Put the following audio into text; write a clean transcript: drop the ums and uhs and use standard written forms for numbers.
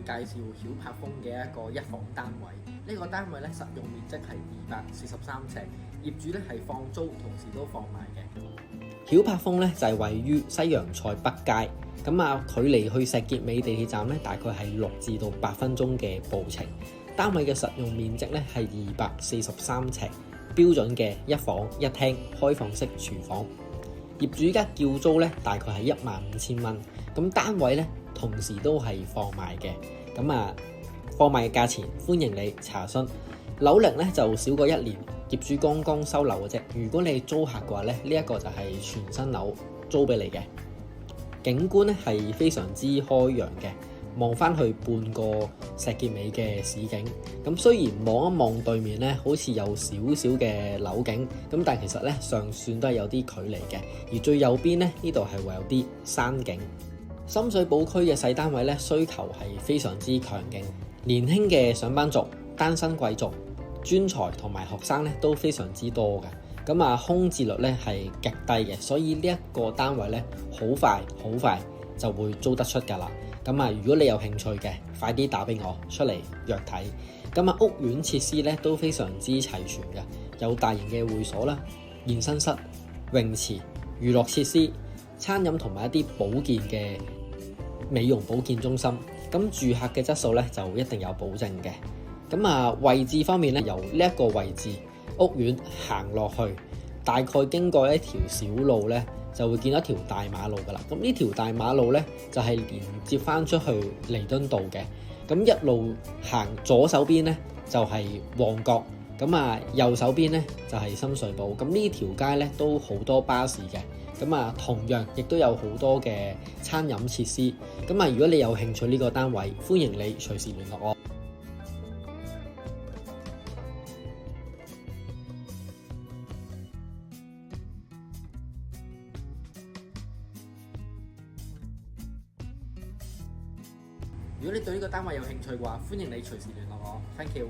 介紹曉柏峰嘅一個一房單位。呢個單位咧實用面積係243尺，業主咧係放租，同時都放賣嘅。曉柏峰咧就係位於西洋菜北街，距離去石硤尾地鐵站咧大概係6至到8分鐘嘅步程。單位嘅實用面積咧係243尺，標準嘅一房一廳開放式廚房。業主而家叫租咧大概係15000蚊，咁單位咧同時都係放賣嘅。放賣嘅價錢歡迎你查詢。樓齡咧就少過1年，業主剛剛收樓嘅啫。如果你係租客嘅話咧，呢一個就係全新樓租俾你嘅。景觀咧係非常之開揚嘅，望翻去半個石硤尾嘅市景。咁雖然望一望對面咧，好似有少少嘅樓景，咁但係其實咧尚算都係有啲距離嘅。而最右邊咧呢度係會有啲山景。深水埗區嘅細單位咧需求係非常之強勁，年輕嘅上班族、單身貴族、專才同埋學生咧都非常之多嘅。空置率咧係極低嘅，所以呢一個單位咧好快就會租得出㗎啦。如果你有興趣嘅，快啲打俾我出嚟約睇。屋苑設施咧都非常之齊全嘅，有大型嘅會所啦、健身室、泳池、娛樂設施、餐飲同埋一啲保健嘅美容保健中心。住客嘅質素咧就一定有保證嘅。位置方面咧，由呢一個位置屋苑行落去，大概經過一條小路咧，就會見到一條大馬路噶啦。呢條大馬路咧就係連接翻出去彌敦道嘅。一路行左手邊咧就係旺角，右手邊咧就係深水埗。呢條街咧都好多巴士嘅。同樣亦都有好多嘅餐飲設施。如果你有興趣呢個單位，歡迎你隨時聯絡我。如果你對呢個單位有興趣嘅話，歡迎你隨時聯絡我。Thank you。